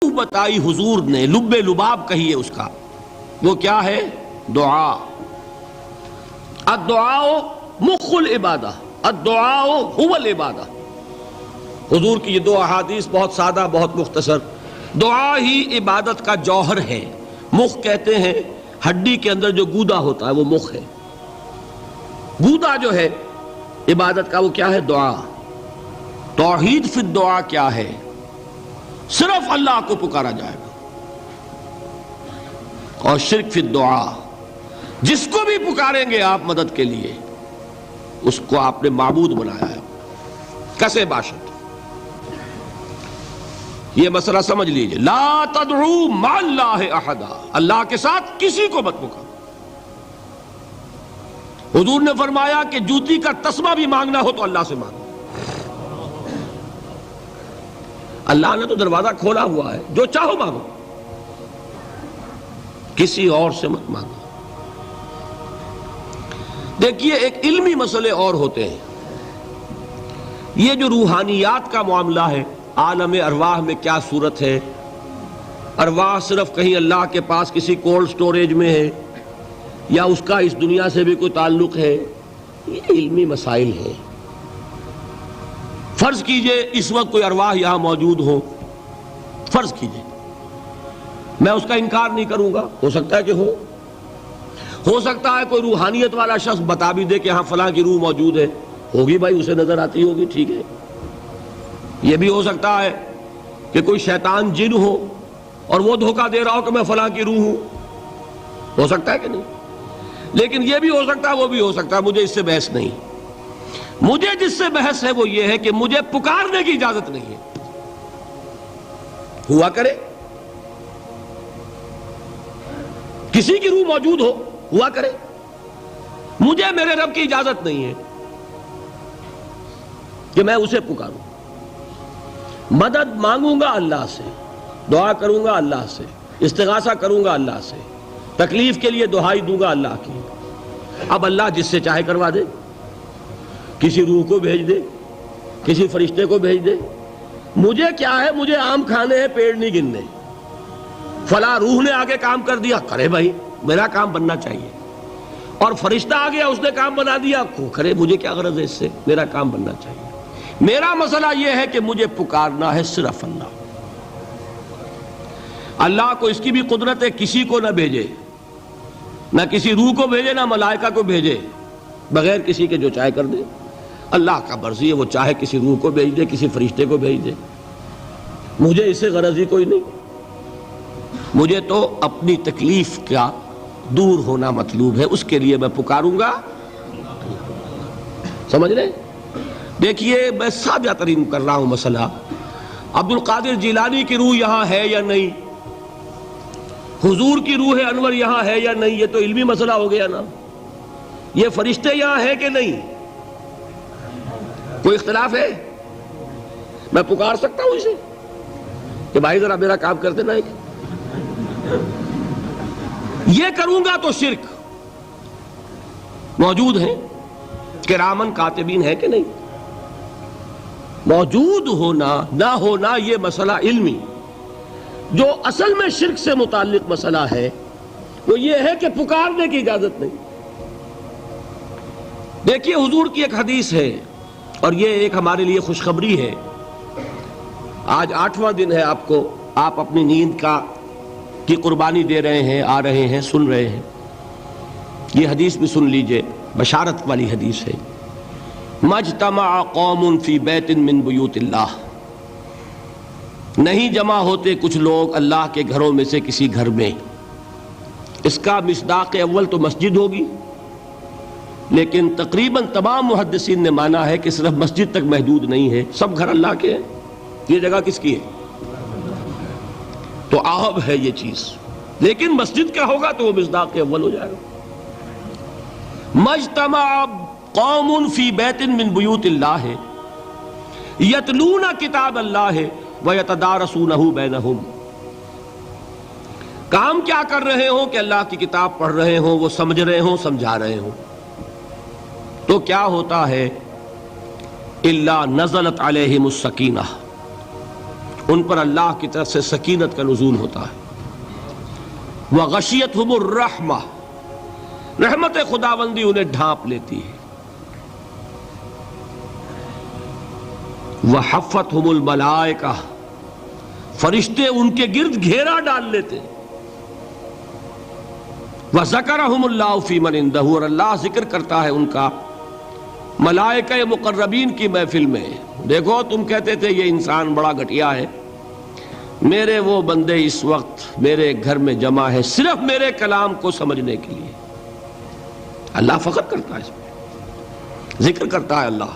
بتائی حضور نے، لب لباب کہیے اس کا، وہ کیا ہے؟ دعا۔ الدعاء مخ العبادہ، الدعاء هو العبادہ۔ حضور کی یہ دو احادیث بہت سادہ، بہت مختصر۔ دعا ہی عبادت کا جوہر ہے۔ مخ کہتے ہیں ہڈی کے اندر جو گودا ہوتا ہے وہ مخ ہے۔ گودا جو ہے عبادت کا وہ کیا ہے؟ دعا۔ توحید فی الدعا کیا ہے؟ صرف اللہ کو پکارا جائے گا۔ اور شرک فی الدعا، جس کو بھی پکاریں گے آپ مدد کے لیے اس کو آپ نے معبود بنایا ہے، کسے باشد۔ یہ مسئلہ سمجھ لیجئے، لا تدعو مع اللہ احدا، اللہ کے ساتھ کسی کو مت پکارو۔ حضور نے فرمایا کہ جوتی کا تسمہ بھی مانگنا ہو تو اللہ سے مانگو۔ اللہ نے تو دروازہ کھولا ہوا ہے، جو چاہو مانگو، کسی اور سے مت مانگو۔ دیکھیے ایک علمی مسئلے اور ہوتے ہیں، یہ جو روحانیات کا معاملہ ہے، عالم ارواح میں کیا صورت ہے، ارواح صرف کہیں اللہ کے پاس کسی کولڈ سٹوریج میں ہے یا اس کا اس دنیا سے بھی کوئی تعلق ہے، یہ علمی مسائل ہیں۔ فرض کیجئے اس وقت کوئی ارواح یہاں موجود ہو، فرض کیجئے، میں اس کا انکار نہیں کروں گا، ہو سکتا ہے کہ ہو سکتا ہے کوئی روحانیت والا شخص بتا بھی دے کہ ہاں فلاں کی روح موجود ہے، ہوگی بھائی، اسے نظر آتی ہوگی، ٹھیک ہے۔ یہ بھی ہو سکتا ہے کہ کوئی شیطان جن ہو اور وہ دھوکہ دے رہا ہو کہ میں فلاں کی روح ہوں، ہو سکتا ہے کہ نہیں؟ لیکن یہ بھی ہو سکتا ہے، وہ بھی ہو سکتا ہے، مجھے اس سے بحث نہیں۔ مجھے جس سے بحث ہے وہ یہ ہے کہ مجھے پکارنے کی اجازت نہیں ہے۔ ہوا کرے، کسی کی روح موجود ہو، ہوا کرے، مجھے میرے رب کی اجازت نہیں ہے کہ میں اسے پکاروں۔ مدد مانگوں گا اللہ سے، دعا کروں گا اللہ سے، استغاثہ کروں گا اللہ سے، تکلیف کے لیے دہائی دوں گا اللہ کی۔ اب اللہ جس سے چاہے کروا دے، کسی روح کو بھیج دے، کسی فرشتے کو بھیج دے، مجھے کیا ہے؟ مجھے آم کھانے ہیں، پیڑ نہیں گننے۔ فلاں روح نے آگے کام کر دیا، کرے بھائی، میرا کام بننا چاہیے۔ اور فرشتہ آ گیا، اس نے کام بنا دیا، کرے، مجھے کیا غرض ہے اس سے، میرا کام بننا چاہیے۔ میرا مسئلہ یہ ہے کہ مجھے پکارنا ہے صرف اللہ۔ اللہ کو اس کی بھی قدرت ہے کسی کو نہ بھیجے، نہ کسی روح کو بھیجے، نہ ملائکہ کو بھیجے، بغیر کسی کے جو چاہے کر دے۔ اللہ کا مرضی ہے، وہ چاہے کسی روح کو بھیج دے، کسی فرشتے کو بھیج دے، مجھے اس سے غرض ہی کوئی نہیں۔ مجھے تو اپنی تکلیف کا دور ہونا مطلوب ہے، اس کے لیے میں پکاروں گا۔ سمجھ رہے؟ دیکھیے میں سادہ ترین کر رہا ہوں مسئلہ۔ عبد القادر جیلانی کی روح یہاں ہے یا نہیں، حضور کی روح انور یہاں ہے یا نہیں، یہ تو علمی مسئلہ ہو گیا نا۔ یہ فرشتے یہاں ہیں کہ نہیں، کوئی اختلاف ہے؟ میں پکار سکتا ہوں اسے کہ بھائی ذرا میرا کام کر دینا ہے؟ یہ کروں گا تو شرک۔ موجود ہیں کرامن کاتبین ہے کہ نہیں؟ موجود ہونا نہ ہونا یہ مسئلہ علمی۔ جو اصل میں شرک سے متعلق مسئلہ ہے وہ یہ ہے کہ پکارنے کی اجازت نہیں۔ دیکھیے حضور کی ایک حدیث ہے، اور یہ ایک ہمارے لیے خوشخبری ہے۔ آج 8واں دن ہے، آپ اپنی نیند کی قربانی دے رہے ہیں، آ رہے ہیں، سن رہے ہیں۔ یہ حدیث بھی سن لیجئے، بشارت والی حدیث ہے۔ مجتمع قوم فی بیت من بیوت اللہ، نہیں جمع ہوتے کچھ لوگ اللہ کے گھروں میں سے کسی گھر میں۔ اس کا مصداق اول تو مسجد ہوگی، لیکن تقریباً تمام محدثین نے مانا ہے کہ صرف مسجد تک محدود نہیں ہے، سب گھر اللہ کے ہیں۔ یہ جگہ کس کی ہے؟ تو عام ہے یہ چیز، لیکن مسجد کا ہوگا تو وہ مصداق اول ہو جائے گا۔ مجتمع قوم فی بیت من بیوت اللہ یتلون کتاب اللہ ویتدارسونہ بینہم، کام کیا کر رہے ہوں کہ اللہ کی کتاب پڑھ رہے ہوں، وہ سمجھ رہے ہوں، سمجھا رہے ہوں، تو کیا ہوتا ہے؟ الا نزلت علیہم السکینہ، ان پر اللہ کی طرف سے سکینت کا نزول ہوتا ہے۔ وغشیتہم الرحمہ، رحمت خداوندی انہیں ڈھانپ لیتی ہے۔ وحفتہم الملائکہ، فرشتے ان کے گرد گھیرا ڈال لیتے۔ وذکرہم اللہ فی من عندہ، اور اللہ ذکر کرتا ہے ان کا ملائکہ مقربین کی محفل میں۔ دیکھو تم کہتے تھے یہ انسان بڑا گھٹیا ہے، میرے وہ بندے اس وقت میرے گھر میں جمع ہے صرف میرے کلام کو سمجھنے کے لیے۔ اللہ فخر کرتا ہے اس میں، ذکر کرتا ہے اللہ۔